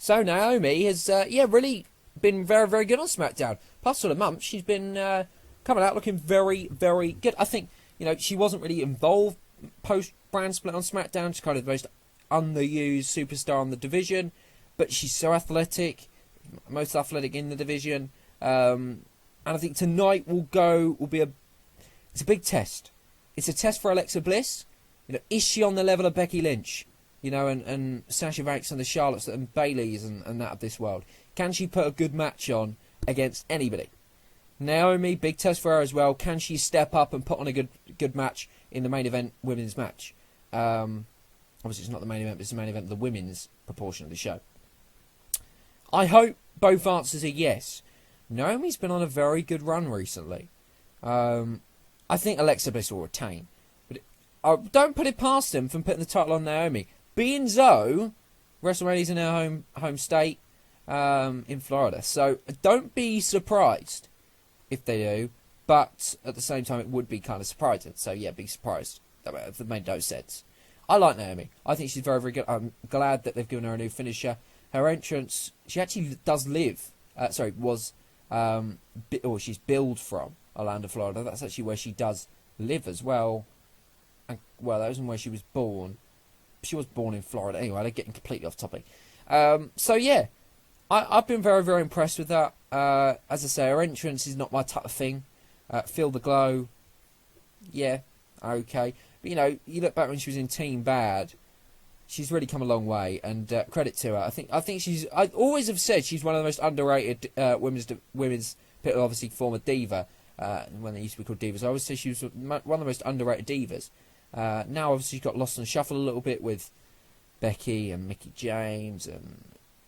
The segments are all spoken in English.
So Naomi has, really been very, very good on SmackDown. Past sort of month, she's been coming out looking very, very good. I think, she wasn't really involved post-brand split on SmackDown. She's kind of the most underused superstar on the division, but she's so athletic, most athletic in the division. And I think tonight it's a big test. It's a test for Alexa Bliss. Is she on the level of Becky Lynch? And Sasha Banks and the Charlottes and Baileys and that of this world. Can she put a good match on against anybody? Naomi, big test for her as well. Can she step up and put on a good match in the main event women's match? Obviously, it's not the main event, but it's the main event of the women's proportion of the show. I hope both answers are yes. Naomi's been on a very good run recently. I think Alexa Bliss will retain. But don't put it past them from putting the title on Naomi. Being so, WrestleMania's in her home state in Florida. So don't be surprised if they do. But at the same time, it would be kind of surprising. So yeah, be surprised. That made no sense. I like Naomi. I think she's very, very good. I'm glad that they've given her a new finisher. Her entrance, she actually does live. She's billed from Orlando, Florida. That's actually where she does live as well. And that wasn't where she was born. She was born in Florida. Anyway, they're getting completely off topic. So yeah, I've been very, very impressed with that. As I say, her entrance is not my type of thing. Feel the Glow, yeah, okay. But you look back when she was in Team Bad, she's really come a long way, and credit to her. I think she's. I always have said she's one of the most underrated women's. Obviously, former diva when they used to be called divas. I always say she was one of the most underrated divas. Now, obviously, she's got lost in the shuffle a little bit with Becky and Mickie James and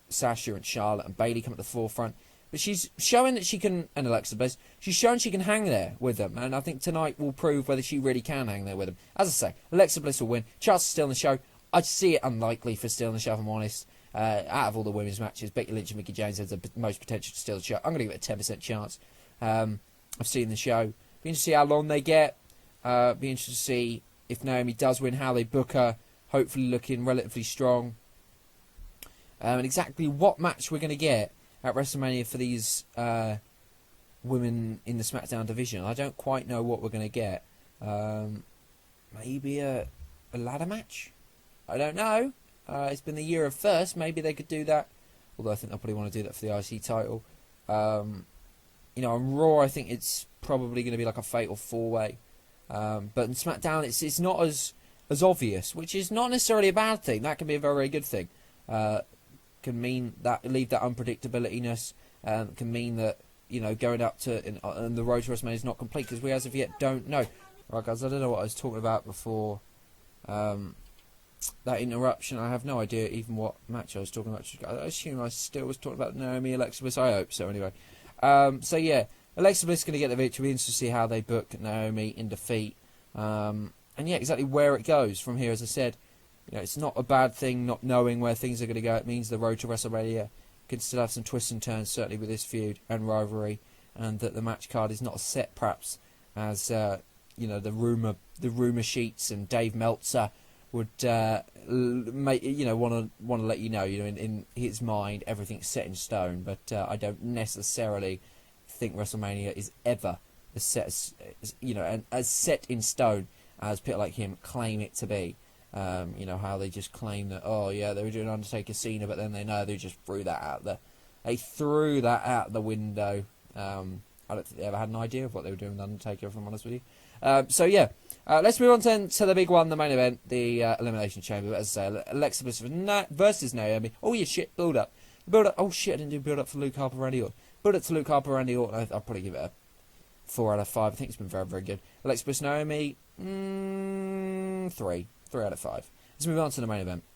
Sasha and Charlotte and Bayley come at the forefront. But she's showing that she can, and Alexa Bliss, she's showing she can hang there with them. And I think tonight will prove whether she really can hang there with them. As I say, Alexa Bliss will win. Chances still in the show. I see it unlikely for still in the show, if I'm honest. Out of all the women's matches, Becky Lynch and Mickie James has the most potential to steal the show. I'm going to give it a 10% chance of seeing the show. Be interested to see how long they get. Be interested to see if Naomi does win, how they book her. Hopefully looking relatively strong. And exactly what match we're going to get at WrestleMania for these women in the SmackDown division. I don't quite know what we're going to get. Maybe a ladder match? I don't know. It's been the year of first. Maybe they could do that. Although I think they'll probably want to do that for the IC title. On Raw, I think it's probably going to be like a fatal four-way. But in SmackDown, it's not as obvious, which is not necessarily a bad thing. That can be a very, very good thing. Can mean that leave that unpredictability-ness. Can mean that going up to and the road to WrestleMania is not complete because we as of yet don't know. Right, guys, I don't know what I was talking about before that interruption. I have no idea even what match I was talking about. I assume I still was talking about Naomi, Alexa Bliss. I hope so. Anyway, so yeah, Alexa Bliss is going to get the victory. We're interested to see how they book Naomi in defeat. And yeah, exactly where it goes from here. As I said, it's not a bad thing not knowing where things are going to go. It means the road to WrestleMania can still have some twists and turns, certainly with this feud and rivalry, and that the match card is not as set, perhaps, as the rumor sheets and Dave Meltzer would want to let you know. In his mind, everything's set in stone. But I don't necessarily think WrestleMania is ever as set as set in stone as people like him claim it to be. How they just claim that, oh yeah, they were doing Undertaker Cena, but then they just threw that out the window. I don't think they ever had an idea of what they were doing with Undertaker, if I'm honest with you. Let's move on to the big one, the main event, the Elimination Chamber. But as I say, Alexa Bliss versus Naomi. Oh yeah, shit, build up. Oh shit, I didn't do build up for Luke Harper, Randy Orton. Build up to Luke Harper, Randy Orton. I'll probably give it a 4 out of 5. I think it's been very, very good. Alexa Bliss, Naomi, 3 out of 5. Let's move on to the main event.